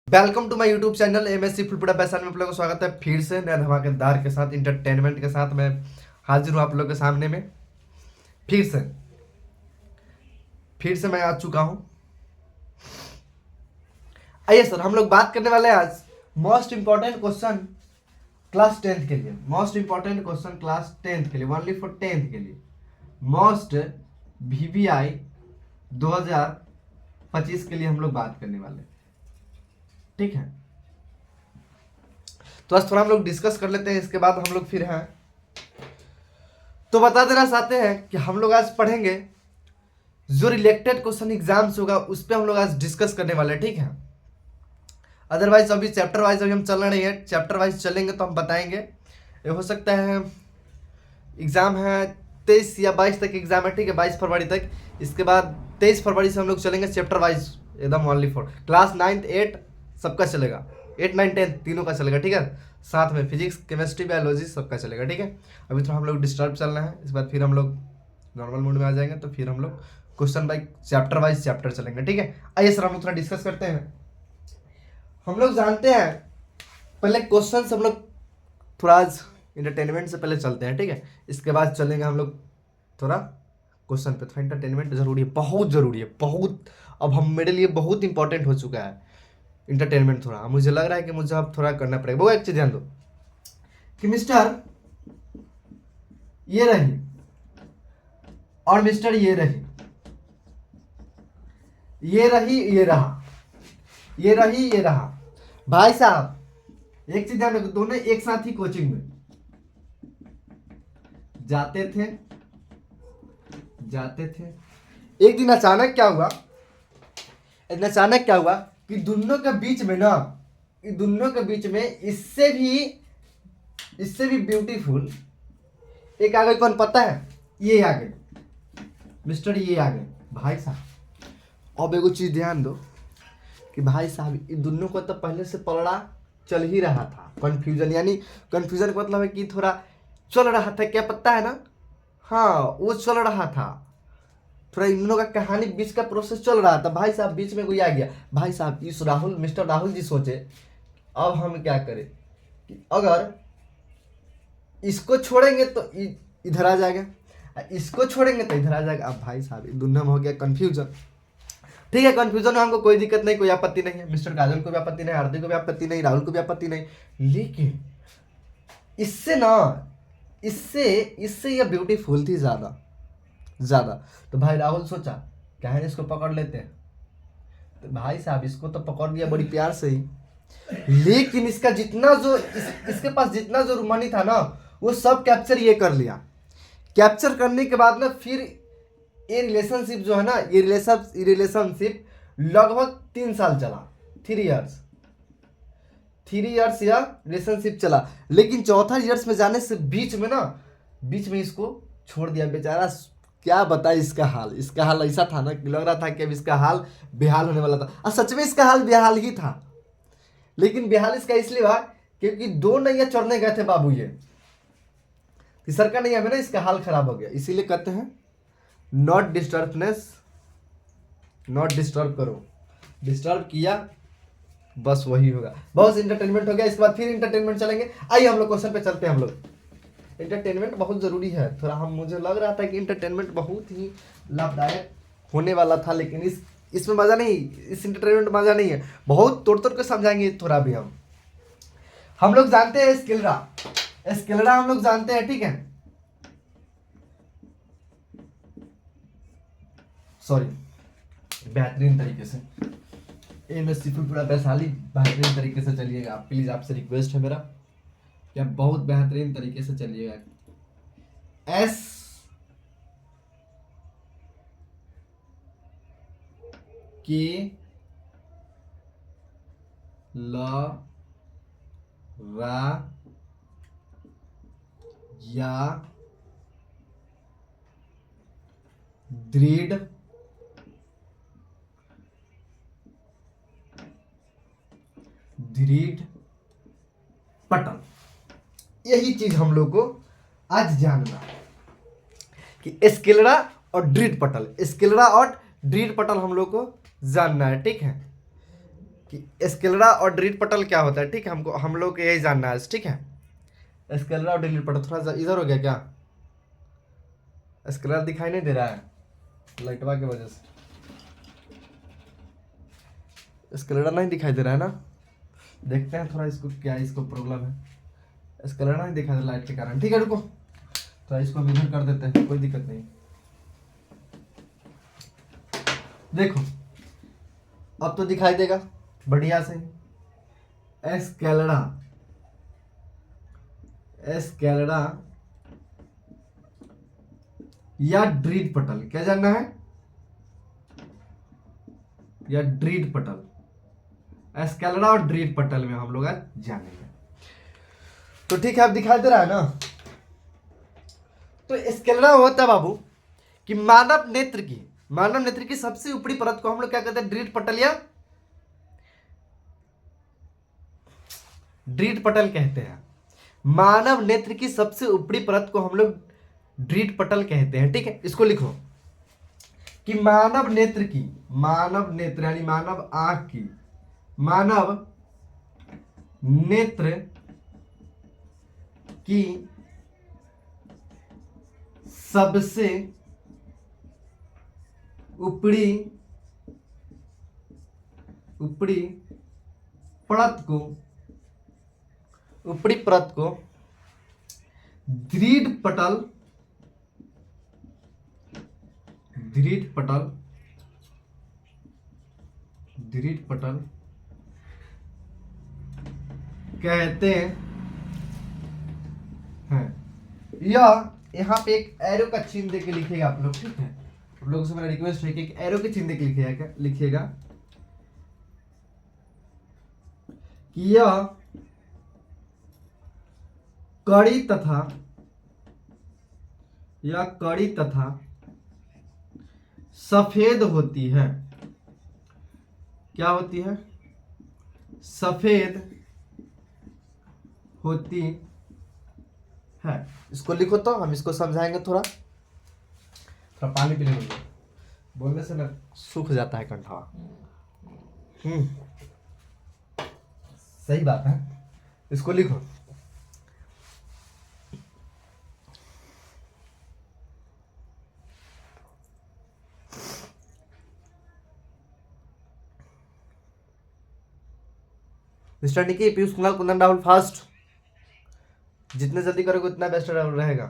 Welcome to my YouTube channel MSc Phulpura पैसा में आप लोगों का स्वागत है। फिर से नया धमाकेदार के साथ इंटरटेनमेंट के साथ मैं हाजिर हूँ आप लोगों के सामने में। फिर से मैं आ चुका हूँ। आइए सर, हम लोग बात करने वाले हैं आज most important question class 10th के लिए। Most important question class 10th के लिए, ओनली फॉर 10th के लिए। मोस्ट VBI 2025 के लिए हम लोग बात करने वाले हैं, ठीक है। तो आज थोड़ा हम लोग डिस्कस कर लेते हैं, इसके बाद हम लोग फिर हैं। तो बता देना चाहते हैं कि हम लोग आज पढ़ेंगे जो रिलेटेड क्वेश्चन एग्जाम्स होगा उस पर हम लोग आज डिस्कस करने वाले हैं, ठीक है। अदरवाइज अभी चैप्टर वाइज अभी हम चलना नहीं है, चैप्टर वाइज चलेंगे तो हम बताएंगे। ये हो सकता है एग्जाम है 23 या 22 तक एग्जाम है, ठीक है, 22 फरवरी तक। इसके बाद 23 फरवरी से हम लोग चलेंगे चैप्टर वाइज एकदम ओनली फॉर क्लास 9th 8 सबका चलेगा, 8 9 10 तीनों का चलेगा, ठीक है। साथ में फिजिक्स केमिस्ट्री बायोलॉजी सबका चलेगा, ठीक है। अभी तो हम लोग डिस्टर्ब चलना है, इसके बाद फिर हम लोग नॉर्मल मोड में आ जाएंगे। तो फिर हम लोग question by chapter wise chapter चलेंगे, ठीक है। आइए सर, हम लोग थोड़ा डिस्कस करते हैं। हम लोग जानते हैं पहले क्वेश्चन हम लोग थोड़ा आज इंटरटेनमेंट से पहले चलते हैं, ठीक है। इसके बाद चलेंगे हम लोग थोड़ा क्वेश्चन पे। थोड़ा इंटरटेनमेंट जरूरी है, बहुत जरूरी है, बहुत। अब हम मेरे लिए बहुत इंपॉर्टेंट हो चुका है इंटरटेनमेंट। थोड़ा मुझे लग रहा है कि मुझे अब थोड़ा करना पड़ेगा। वो एक चीज ध्यान दो कि मिस्टर ये रही और मिस्टर ये रही, ये रही ये रहा, ये रही ये रहा। भाई साहब एक चीज ध्यान रखो, दोनों एक साथ ही कोचिंग में जाते थे। एक दिन अचानक क्या हुआ, कि दोनों के बीच में ना, दोनों के बीच में इससे भी ब्यूटीफुल एक आ गई। कौन पता है? ये आ गए मिस्टर, ये आ गए। भाई साहब अब एगो चीज ध्यान दो कि भाई साहब इन दोनों को तो पहले से पलड़ा चल ही रहा था। कंफ्यूजन, यानी कंफ्यूजन का मतलब है कि थोड़ा चल रहा था, क्या पता है ना। हाँ, वो चल रहा था थोड़ा, इन लोगों का कहानी बीच का प्रोसेस चल रहा था। भाई साहब बीच में कोई आ गया। भाई साहब इस मिस्टर राहुल जी सोचे अब हम क्या करें कि अगर इसको छोड़ेंगे तो इधर आ जाएगा, इसको छोड़ेंगे तो इधर आ जाएगा। अब भाई साहब दोनों में हो गया कंफ्यूजन, ठीक है। कंफ्यूजन में हमको कोई दिक्कत नहीं, कोई आपत्ति नहीं है। मिस्टर काजल को भी आपत्ति नहीं, आरती को भी आपत्ति नहीं, राहुल को भी आपत्ति नहीं। लेकिन इससे यह ब्यूटीफुल थी ज्यादा। तो भाई राहुल सोचा क्या है, इसको पकड़ लेते हैं। तो भाई साहब इसको तो पकड़ लिया बड़ी प्यार से ही, लेकिन इसका इसके पास जितना जो मनी था ना, वो सब कैप्चर ये कर लिया। कैप्चर करने के बाद में फिर ये रिलेशनशिप जो है ना, ये रिलेशनशिप लगभग 3 साल चला, 3 इयर्स या रिलेशनशिप चला। लेकिन चौथा ईयर्स में जाने से बीच में इसको छोड़ दिया बेचारा। क्या बताए इसका हाल ऐसा था ना कि लग रहा था कि अब इसका हाल बेहाल होने वाला था। और सच में इसका हाल बेहाल ही था। लेकिन बेहाल इसका इसलिए हुआ क्योंकि 2 नैया चढ़ने गए थे बाबू, ये तीसर का नैया में ना इसका हाल खराब हो गया। इसीलिए कहते हैं नॉट डिस्टर्ब करो, डिस्टर्ब किया बस वही होगा। बहुत इंटरटेनमेंट हो गया, इसके बाद फिर इंटरटेनमेंट चलेंगे। आइए हम लोग क्वेश्चन पे चलते हैं। हम लोग इंटरटेनमेंट बहुत जरूरी है थोड़ा। मुझे लग रहा था कि इंटरटेनमेंट बहुत ही लाभदायक होने वाला था, लेकिन इसमें मजा नहीं, इस इंटरटेनमेंट में मजा नहीं है। बहुत तोड़ के समझाएंगे थोड़ा भी। हम लोग जानते हैं स्केलरा हम लोग जानते हैं, ठीक है। सॉरी, बेहतरीन तरीके से एमएससी पूरा वैशाली बेहतरीन तरीके से चलिएगा आप, प्लीज आपसे रिक्वेस्ट है मेरा कि आप बहुत बेहतरीन तरीके से चलिएगा। एस के ल रा या दृढ़ पटल, यही चीज हम लोग को आज जानना है कि स्केलरा और दृढ़ पटल, स्केलरा और दृढ़ पटल हम लोग को जानना है, ठीक है। कि स्केलरा और ड्रीड पटल क्या होता है, ठीक है, हमको हम लोग को यही जानना है, ठीक है। स्केलरा और ड्रीड पटल थोड़ा सा इधर हो गया क्या, स्केलरा दिखाई नहीं दे रहा है लाइटवा की वजह से, स्केलरा नहीं दिखाई दे रहा है ना, देखते हैं थोड़ा इसको क्या इसको प्रॉब्लम है, स्केलरा नहीं दिखाई दे रहा लाइट के कारण, ठीक है रुको तो इसको हम इधर कर देते हैं, कोई दिक्कत नहीं। देखो अब तो दिखाई देगा बढ़िया से, स्केलरा स्केलरा या ड्रीड पटल, क्या जानना है, या ड्रीड पटल, स्केलरा और ड्रीड पटल में हम लोग आज जानेंगे। तो ठीक है अब दिखाई दे रहा है ना। तो स्केलरा होता है बाबू कि मानव नेत्र की सबसे ऊपरी परत को हम लोग क्या कहते हैं, ड्रीड पटल या ड्रीड पटल कहते हैं। मानव नेत्र की सबसे ऊपरी परत को हम लोग ड्रीड पटल कहते हैं, ठीक है। इसको लिखो कि मानव नेत्र यानी मानव आंख की, मानव नेत्र की सबसे ऊपरी परत को ड्रीड पटल कहते हैं। यह यहाँ पे एक एरो का चिन्ह देके लिखिएगा आप लोग, ठीक है। आप लोगों से मेरा रिक्वेस्ट है कि एक एरो के चिन्ह देके लिखिएगा कि यह कड़ी तथा सफेद होती है। क्या होती है, सफेद होती है। इसको लिखो तो हम इसको समझाएंगे, थोड़ा पानी पीने में, बोलने से ना सूख जाता है कंठा। सही बात है, इसको लिखो। मिस्टर निकी, पीयूष कुमार, कुंदन, राहुल फास्ट, जितने जल्दी करोगे उतना बेस्ट रहेगा,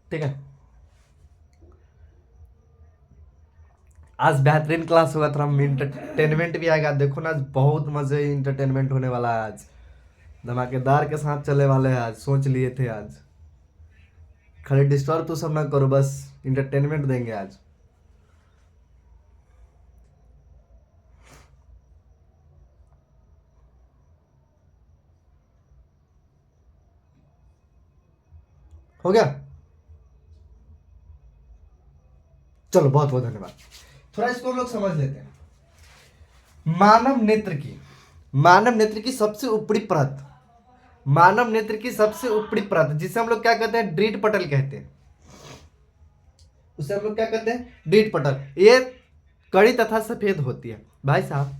ठीक है। आज बेहतरीन क्लास होगा, थोड़ा इंटरटेनमेंट भी आएगा। देखो ना आज बहुत मजे इंटरटेनमेंट होने वाला है, आज धमाकेदार के साथ चलने वाले हैं। आज सोच लिए थे आज खाली डिस्टर्ब तो सब ना करो, बस इंटरटेनमेंट देंगे आज। हो गया, चलो बहुत बहुत धन्यवाद। थोड़ा इसको हम लोग समझ लेते हैं। मानव नेत्र की सबसे ऊपरी परत, जिसे हम लोग क्या कहते हैं, ड्रीड पटल कहते हैं। उसे हम लोग क्या कहते हैं, ड्रीड पटल। ये कड़ी तथा सफेद होती है। भाई साहब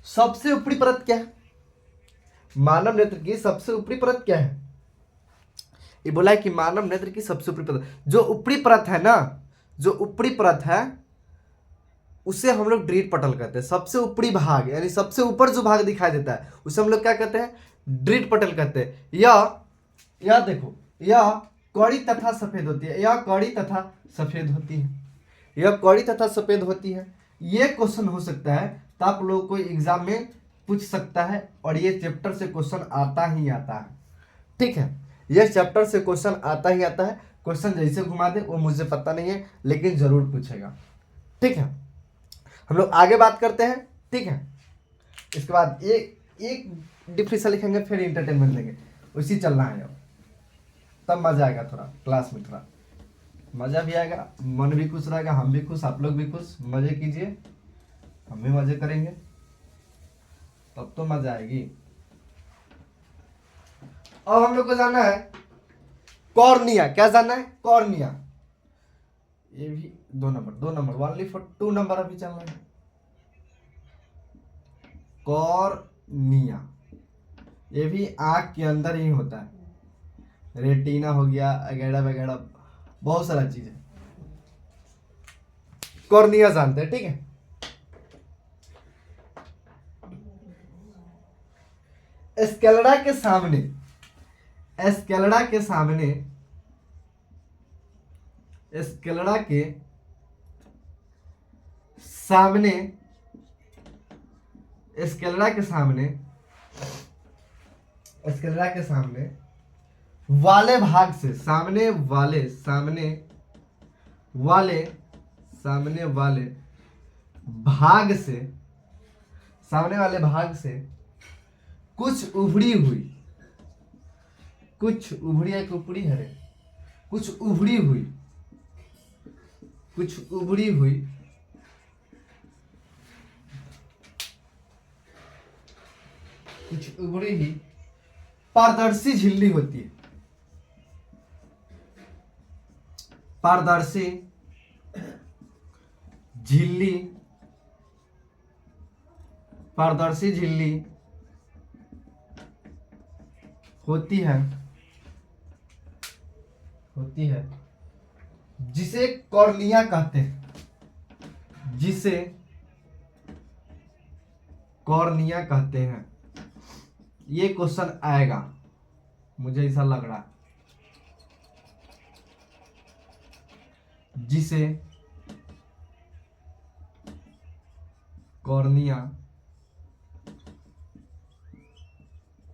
सबसे ऊपरी परत क्या है, मानव नेत्र की सबसे ऊपरी परत क्या है, ये बोला है कि मानव नेत्र की सबसे ऊपरी परत, जो ऊपरी परत है ना, जो ऊपरी परत है उसे हम लोग ड्रीड पटल कहते हैं। सबसे ऊपरी भाग यानी सबसे ऊपर जो भाग दिखाई देता है उसे हम लोग क्या कहते हैं, ड्रीड पटल कहते हैं। यह देखो, यह कड़ी तथा सफेद होती है, यह कड़ी तथा सफेद होती है। ये क्वेश्चन हो सकता है तो आप लोगों को एग्जाम में पूछ सकता है, और ये चैप्टर से क्वेश्चन आता ही आता है, ठीक है। ये चैप्टर से क्वेश्चन आता ही आता है। क्वेश्चन जैसे घुमा दे वो मुझे पता नहीं है, लेकिन जरूर पूछेगा, ठीक है। हम लोग आगे बात करते हैं, ठीक है। इसके बाद एक डिफरेंशियल लिखेंगे, फिर इंटरटेनमेंट लेंगे, उसी चलना है अब, तब मजा आएगा। थोड़ा क्लास में थोड़ा मजा भी आएगा, मन भी खुश रहेगा, हम भी खुश, आप लोग भी खुश। मजे कीजिए, हम भी मजे करेंगे, तब तो मजा आएगी। अब हम लोग को जानना है कॉर्निया। क्या जानना है, कॉर्निया। ये भी 2 नंबर ओनली फॉर 2 नंबर अभी चल रहा है। कॉर्निया, ये भी आंख के अंदर ही होता है। रेटिना हो गया वगैरह वगैरह, बहुत सारा चीज है। कॉर्निया जानते हैं, ठीक है। स्केलेरा के सामने, स्केलेरा के सामने, स्केलेरा के सामने, स्केलेरा के सामने, स्केलेरा के सामने वाले भाग से, सामने वाले, सामने वाले, सामने वाले भाग से, सामने वाले भाग से कुछ उभरी हुई, कुछ उभरी है, कुपड़ी है, कुछ उभरी हुई, कुछ उभरी हुई कुछ उभरी ही पारदर्शी झिल्ली होती है। पारदर्शी झिल्ली, पारदर्शी झिल्ली होती है, होती है, जिसे कॉर्निया कहते हैं, जिसे कॉर्निया कहते हैं। ये क्वेश्चन आएगा, मुझे ऐसा लग रहा है। जिसे कॉर्निया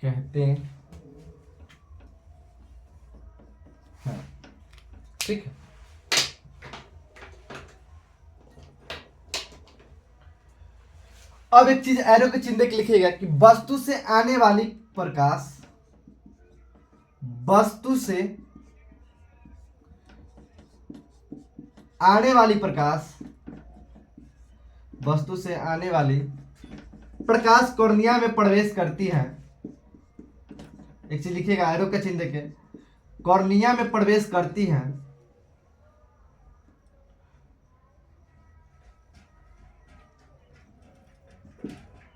कहते हैं, ठीक है। अब एक चीज एरो के चिन्ह के लिखिएगा कि वस्तु से आने वाली प्रकाश, वस्तु से आने वाली प्रकाश, वस्तु से आने वाली प्रकाश कॉर्निया में प्रवेश करती है। एक चीज लिखिएगा एरो के चिन्ह के, कॉर्निया में प्रवेश करती है,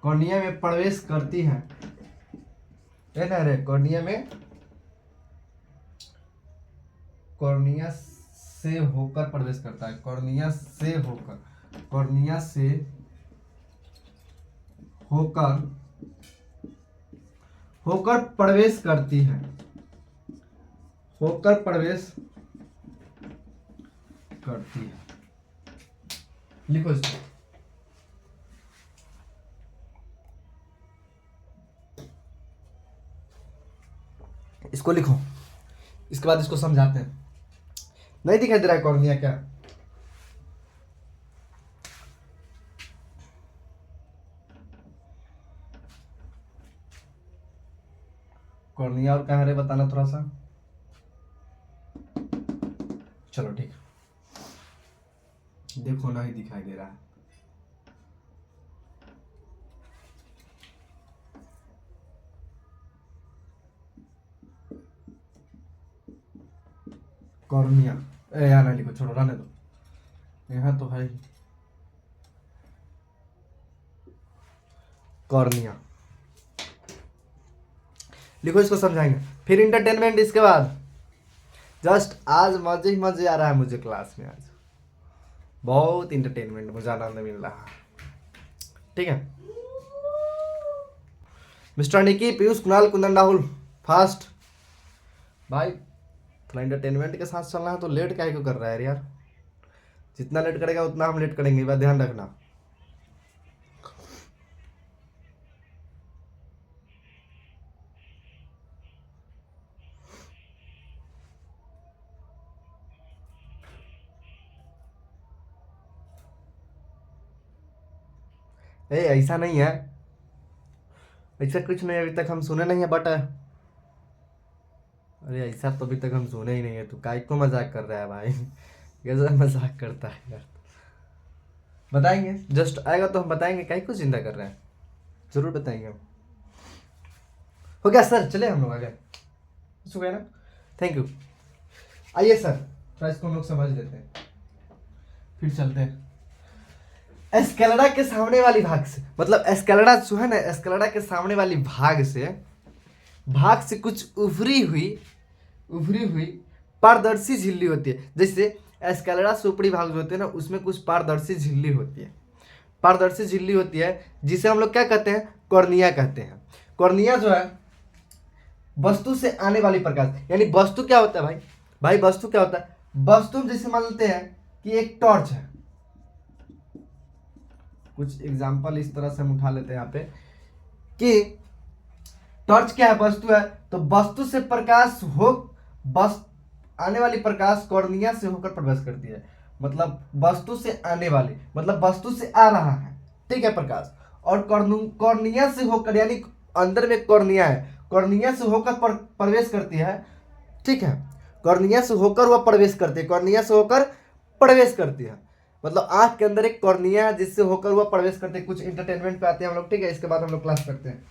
कॉर्निया में प्रवेश करती है ना रे, कॉर्निया में, कॉर्निया से होकर प्रवेश करता है, कॉर्निया से होकर, कॉर्निया से होकर, होकर प्रवेश करती है, होकर प्रवेश करती है। लिखो इसको, इसको लिखो, इसके बाद इसको समझाते हैं। नहीं दिखाई दे रहा है कॉर्निया क्या? कॉर्निया और कहाँ है बताना थोड़ा सा। चलो ठीक, देखो ना ही दिखाई दे रहा है। कॉर्निया, यहाँ ना लिखो, छोड़ो, रहने दो, यहाँ तो है ही। कॉर्निया लिखो, इसको समझाएंगे फिर इंटरटेनमेंट। इसके बाद जस्ट आज मजे ही मजे आ रहा है मुझे क्लास में, आज बहुत इंटरटेनमेंट, मुझे आनंद मिल रहा है, ठीक है। मिस्टर निकी, पीयूष, कुणाल, कुंदन, राहुल, फास्ट भाई, थोड़ा इंटरटेनमेंट के साथ चलना है तो लेट क्या क्यों कर रहा है यार? जितना लेट करेगा उतना हम लेट करेंगे, बात ध्यान रखना। ऐसा नहीं है, ऐसा कुछ नहीं, अभी तक हम सुने नहीं है, बट अरे ऐसा तो अभी तक हम सुने ही नहीं है। तो काय को मजाक कर रहा है भाई? कैसा मजाक करता है यार? बताएंगे, जस्ट आएगा तो हम बताएंगे, काय को चिंता कर रहे हैं, जरूर बताएंगे हम। हो गया सर, चले हम लोग आगे, हो गया ना? Thank you. आइए सर, थोड़ा इसको हम लोग समझ लेते हैं, फिर चलते हैं। एस्केलेडा के सामने वाली भाग से, मतलब एस्केलेडा जो है ना, एस्केलेडा के सामने वाली भाग से कुछ उभरी हुई पारदर्शी झिल्ली होती है। जैसे एस्केलेडा से ऊपरी भाग जो होते हैं ना, उसमें कुछ पारदर्शी झिल्ली होती है। पारदर्शी झिल्ली होती है जिसे हम लोग क्या कहते हैं, कॉर्निया कहते हैं। कॉर्निया जो है वस्तु से आने वाली प्रकाश, यानी वस्तु क्या होता है भाई, वस्तु क्या होता है, वस्तु जैसे मान लेते हैं कि एक टॉर्च है। कुछ एग्जांपल इस तरह से हम उठा लेते हैं यहाँ पे कि टॉर्च क्या है, वस्तु है, तो वस्तु से प्रकाश हो, बस आने वाली प्रकाश कॉर्निया से होकर प्रवेश करती है। मतलब वस्तु से आने वाली, मतलब वस्तु से आ रहा है, ठीक है, प्रकाश। और कॉर्निया से होकर, यानी अंदर में कॉर्निया है, कॉर्निया से होकर प्रवेश करती है, ठीक है। कॉर्निया से होकर वह प्रवेश करती है, कॉर्निया से होकर प्रवेश करती है, मतलब आंख के अंदर एक कॉर्निया है जिससे होकर वह प्रवेश करते हैं। कुछ इंटरटेनमेंट पे आते हैं हम लोग, ठीक है, इसके बाद हम लोग क्लास करते हैं।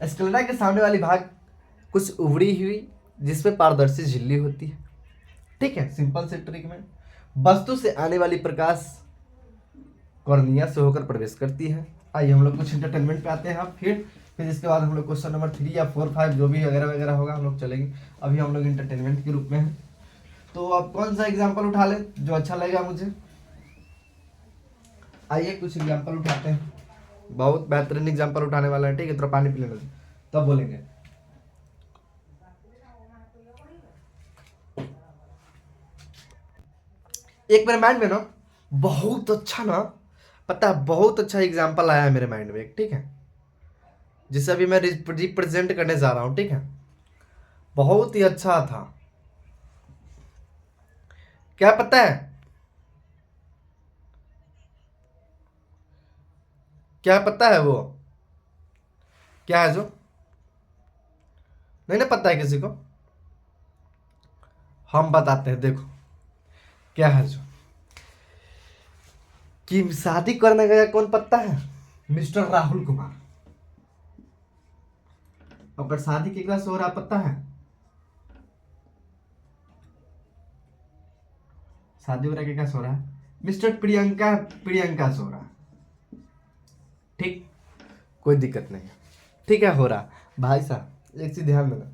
एस्केलेडा के सामने वाली भाग कुछ उभरी हुई जिसमें पारदर्शी झिल्ली होती है, ठीक है। सिंपल से ट्रिक में वस्तु से आने वाली प्रकाश कॉर्निया से होकर प्रवेश करती है। आइए हम लोग कुछ इंटरटेनमेंट पे आते हैं। अब फिर इसके बाद हम लोग क्वेश्चन नंबर 3 या 4 5 जो भी वगैरह वगैरह होगा हम लोग चलेंगे। अभी हम लोग इंटरटेनमेंट के रूप में हैं, तो आप कौन सा एग्जाम्पल उठा लें जो अच्छा लगेगा मुझे। आइए कुछ एग्जाम्पल उठाते हैं, बहुत बेहतरीन एग्जाम्पल उठाने वाला है, ठीक है। थोड़ा पानी पी लेना तब बोलेंगे। एक मेरे माइंड में ना बहुत अच्छा ना, पता है, बहुत अच्छा एग्जाम्पल आया है मेरे माइंड में, ठीक है, जिसे अभी मैं रिप्रेजेंट करने जा रहा हूं, ठीक है। बहुत ही अच्छा था। क्या पता है, क्या पता है वो क्या है, जो नहीं ना पता है किसी को, हम बताते हैं। देखो क्या है जो कि शादी करने गया कौन पता है, मिस्टर राहुल कुमार। और शादी केकरा से हो रहा पता है, शादी हो रहा केकरा से हो रहा है, मिस्टर प्रियंका से हो रहा, ठीक, कोई दिक्कत नहीं है, ठीक है, हो रहा। भाई साहब एक चीज ध्यान देना,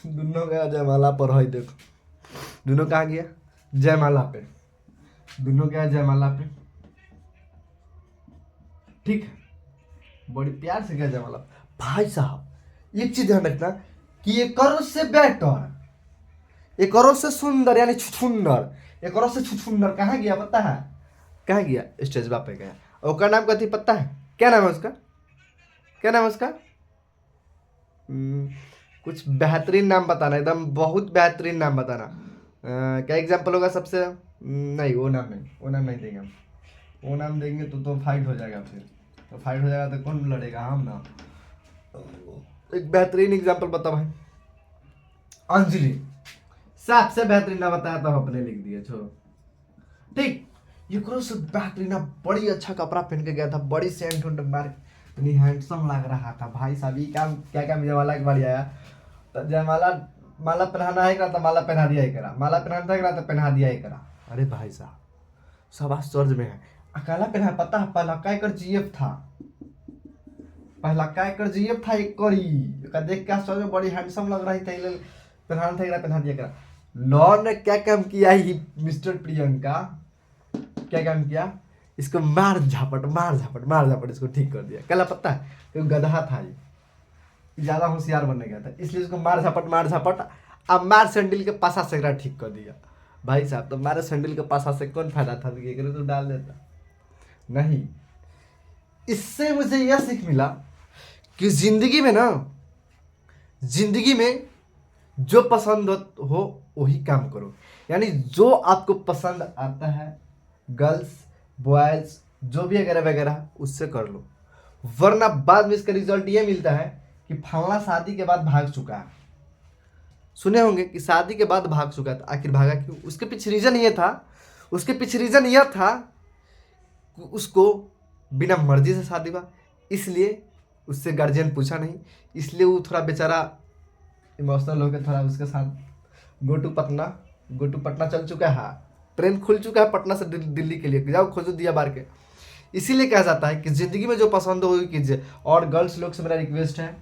दोनों गया जयमाला पर है, देखो दोनों कहाँ गया, जयमाला पे, दोनों गया जयमाला पे, ठीक है, बड़ी प्यार से गया जयमाला। भाई साहब एक चीज ध्यान रखना कि एक करोड़ से बेटर, एक करोड़ से सुंदर यानी छुछुंदर, एक करोड़ से छुछुंदर कहाँ गया पता है, कहाँ गया, स्टेज पे गया। और उसका नाम कथी पता है, क्या नाम है उसका, क्या नाम है उसका, कुछ बेहतरीन नाम बताना, एकदम बहुत बेहतरीन नाम बताना। क्या एग्जाम्पल होगा सबसे, नहीं वो नाम नहीं, वो नाम नहीं देंगे हम, वो नाम देंगे तो फाइट हो जाएगा, फिर तो फाइट हो जाएगा तो कौन लड़ेगा, हम ना। एक बेहतरीन एग्जाम्पल बता भाई, अंजलि, सबसे बेहतरीन ना बताया तब अपने लिख दिए, छोड़ो, ठीक। ये करो से बेहतरीन, बड़ी अच्छा कपड़ा पहन के गया था, बड़ी सेंट उंट मार, इतनी हैंडसम लग रहा था भाई साहब। ये क्या क्या क्या जयमाला के बारी आया, तो जयमाला माला पहनाना है करा तो माला पहना दिया ही करा, माला पहनाना है करा तो पहना दिया ही करा। अरे भाई साहब सब आश्चर्य में है, अकेला पहना, पता है पहला का एकर जीएफ था, पहला का एकर जीएफ था, एक करी देख के आश्चर्य में, बड़ी हैंडसम लग रही थी, पहनाना था पहना दिया करा। लॉ ने क्या काम किया ही, मिस्टर प्रियंका क्या काम किया, इसको मार झापट इसको ठीक कर दिया। कला पता है क्यों, गधा था ये, ज्यादा होशियार बनने गया था, इसलिए इसको मार झापट अब मार सैंडल के पासा से ठीक कर दिया। भाई साहब तो मारे सैंडल के पासा से कौन फायदा था, तो डाल देता नहीं। इससे मुझे यह सीख मिला कि जिंदगी में जो पसंद हो वही काम करो, यानी जो आपको पसंद आता है, गर्ल्स बॉयज जो भी वगैरह वगैरह, उससे कर लो, वरना बाद में इसका रिजल्ट ये मिलता है कि फलाना शादी के बाद भाग चुका है। सुने होंगे कि शादी के बाद भाग चुका था, आखिर भागा क्यों, उसके पीछे रीजन ये था कि उसको बिना मर्जी से शादी हुआ, इसलिए उससे गार्जियन पूछा नहीं, इसलिए वो थोड़ा बेचारा इमोशनल होकर थोड़ा उसके साथ गोटू पटना चल चुका है। ट्रेन खुल चुका है पटना से दिल्ली के लिए, जाओ खोजो दिया बार के। इसीलिए कहा जाता है कि ज़िंदगी में जो पसंद हो वही कीजिए। और गर्ल्स लोग से मेरा रिक्वेस्ट है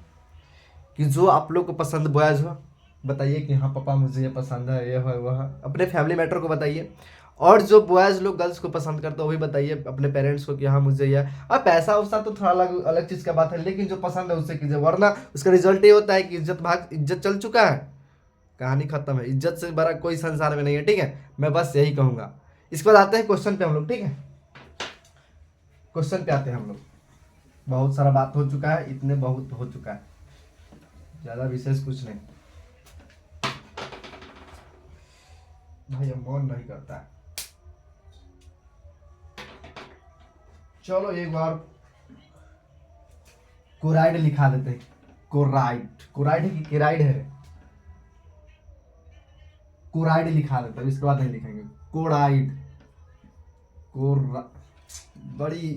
कि जो आप लोग को पसंद बॉयज़ हो, बताइए कि हाँ पापा मुझे ये पसंद है, ये है वह है, अपने फैमिली मैटर को बताइए। और जो बॉयज़ लोग गर्ल्स को पसंद करते हो वो भी बताइए अपने पेरेंट्स को कि हाँ मुझे यह। अब पैसा वैसा तो थोड़ा अलग अलग चीज़ का बात है, लेकिन जो पसंद है उससे कीजिए, वरना उसका रिजल्ट ये होता है कि इज्जत चल चुका है, कहानी खत्म है। इज्जत से बड़ा कोई संसार में नहीं है, ठीक है। मैं बस यही कहूँगा। इसके बाद आते हैं क्वेश्चन पे हम लोग, ठीक है। क्वेश्चन पे आते हैं हम लोग। बहुत सारा बात हो चुका है, इतने बहुत हो चुका है, ज़्यादा विशेष कुछ नहीं। भाई अब मन नहीं करता है। चलो एक बार कोराइड लिखा देते हैं। कोराइड, कोराइड है कि किराइड है? कोराइड लिखा देते हैं, इसके बाद नहीं लिखेंगे कोराइड। कोरा बड़ी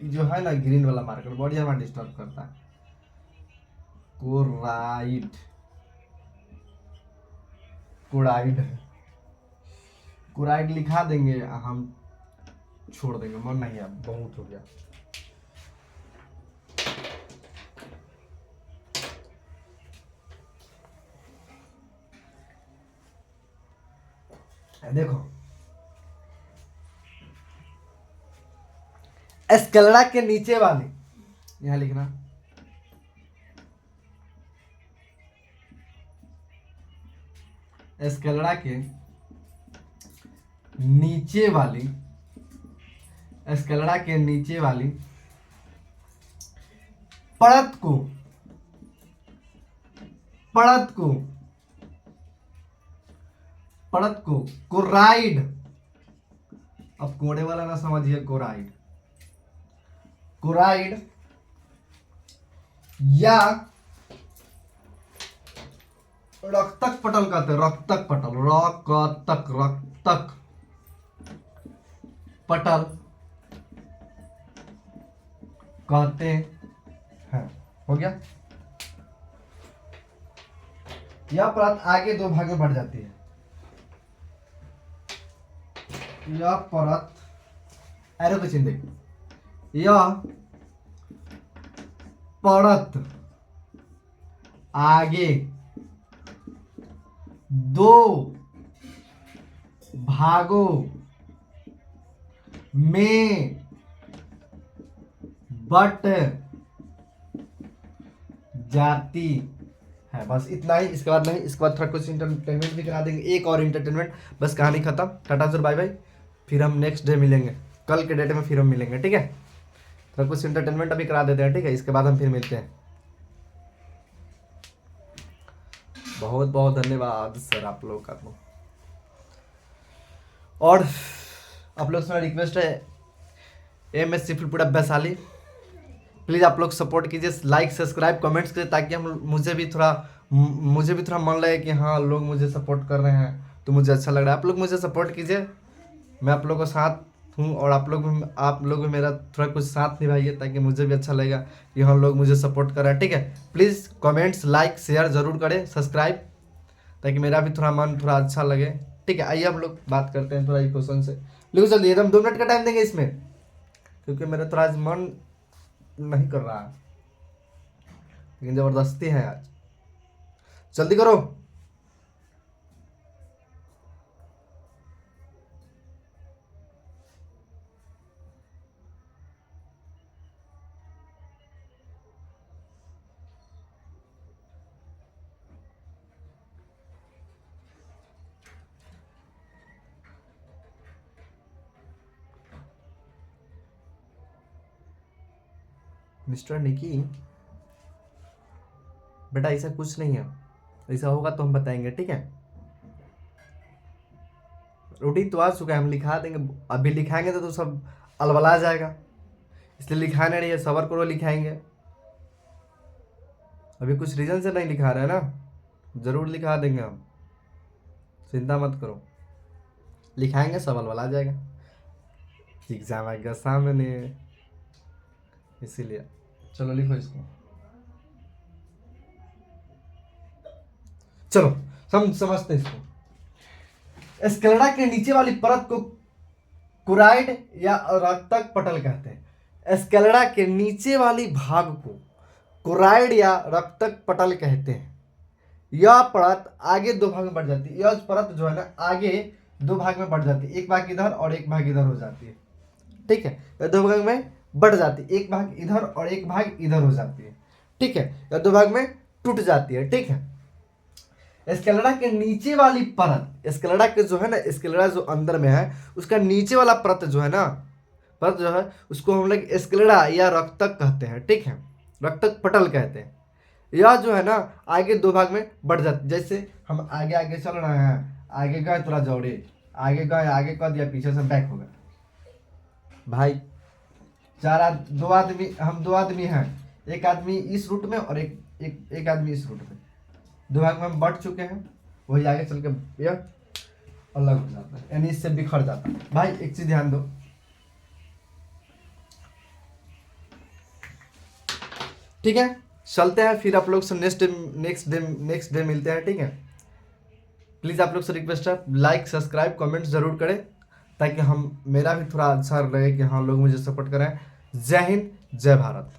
जो है ना ग्रीन वाला मार्कर बड़ी हमारा डिस्टर्ब करता है। कोराइड, कोराइड है, कोराइड लिखा देंगे, हम छोड़ देंगे, मन नहीं है, बहुत हो गया। देखो एस्केलड़ा के नीचे वाली, यहां लिखना एस्केलड़ा के नीचे वाली, एस्केलड़ा के नीचे वाली पड़त को, पड़त को, पड़त को कोराइड, अब कोड़े वाला ना समझिए, कोराइड, कोराइड या रक्तक पटल कहते हैं, रक्तक पटल, रक्तक, रक्तक पटल कहते हैं। हो गया। यह परत आगे दो भाग में बढ़ जाती है। यह परत, एरो का चिन्ह देखो, यह परत आगे दो भागों में बट जाती है। बस इतना ही, इसके बाद नहीं। इसके बाद थोड़ा कुछ इंटरटेनमेंट भी करा देंगे, एक और इंटरटेनमेंट, बस कहानी खत्म। Tata sir bye bye. फिर हम नेक्स्ट डे मिलेंगे, कल के डेट में फिर हम मिलेंगे, ठीक है। थोड़ा कुछ इंटरटेनमेंट अभी करा देते हैं, ठीक है। इसके बाद हम फिर मिलते हैं। बहुत बहुत धन्यवाद सर आप लोग का। और आप लोग से रिक्वेस्ट है, एमएससी फुलपुरा वैशाली, प्लीज़ आप लोग सपोर्ट कीजिए, लाइक सब्सक्राइब कमेंट्स कीजिए, ताकि हम मुझे भी थोड़ा मन लगे कि हाँ लोग मुझे सपोर्ट कर रहे हैं, तो मुझे अच्छा लग रहा है। आप लोग मुझे सपोर्ट कीजिए, मैं आप लोगों के साथ हूँ, और आप लोग भी मेरा थोड़ा कुछ साथ निभाइए, ताकि मुझे भी अच्छा लगेगा कि हाँ लोग मुझे सपोर्ट कर रहे हैं, ठीक है। प्लीज़ कमेंट्स लाइक शेयर ज़रूर करें, सब्सक्राइब, ताकि मेरा भी थोड़ा मन थोड़ा अच्छा लगे, ठीक है। आइए हम लोग बात करते हैं थोड़ा ये क्वेश्चन से। लिखो जल्दी, एकदम 2 मिनट का टाइम देंगे इसमें, क्योंकि मेरा थोड़ा आज मन नहीं कर रहा है, लेकिन ज़बरदस्ती है आज, जल्दी करो। मिस्टर निकी, बेटा ऐसा कुछ नहीं है, ऐसा होगा तो हम बताएंगे, ठीक है। रूटीन तो आ चुका है, हम लिखा देंगे, अभी लिखाएंगे तो सब अलबला जाएगा, इसलिए लिखाने नहीं है, सबर करो, लिखाएंगे। अभी कुछ रीजन से नहीं लिखा रहे हैं ना, जरूर लिखा देंगे हम, चिंता मत करो, लिखाएंगे सब अलबला जाएगा, एग्जाम आएगा सामने, इसीलिए। चलो लिखो इसको, चलो समझते इसको। स्क्लेरा के नीचे वाली परत को कुराइड या रक्तक पटल कहते हैं। स्क्लेरा के नीचे वाली भाग को कुराइड या रक्तक पटल कहते हैं। यह परत आगे दो भाग में बढ़ जाती है। यह परत जो है ना आगे दो भाग में बढ़ जाती है, एक भाग इधर और एक भाग इधर हो जाती है। ठीक है, यह दो भाग में बढ़ जाती है, एक भाग इधर और एक भाग इधर हो जाती है। ठीक है, यह दो भाग में टूट जाती है। ठीक है, स्क्लेरा के नीचे वाली परत, स्क्लेरा के जो है ना, स्क्लेरा जो अंदर में है उसका नीचे वाला परत जो है ना, परत जो है उसको हम लोग स्क्लेरा या रक्तक कहते हैं। ठीक है, रक्तक पटल कहते हैं। यह जो है ना आगे दो भाग में बढ़ जाती है। जैसे हम आगे आगे चल रहे हैं, आगे गए थोड़ा दौड़े, आगे गए, आगे कर दिया, पीछे से बैक हो गया। भाई दो आदमी, हम दो आदमी हैं, एक आदमी इस रूट में और एक आदमी इस रूट में, दो भाग में हम बढ़ चुके हैं। वही आगे चल के यह अलग हो जाता है, यानी इससे बिखर जाता है। भाई एक चीज ध्यान दो, ठीक है, चलते हैं फिर आप लोग से नेक्स्ट डे मिलते हैं। ठीक है, प्लीज़ आप लोग से रिक्वेस्ट है, लाइक सब्सक्राइब कमेंट जरूर करें, ताकि हम मेरा भी थोड़ा अच्छा लगे कि हाँ लोग मुझे सपोर्ट करें। जय हिंद, जय भारत।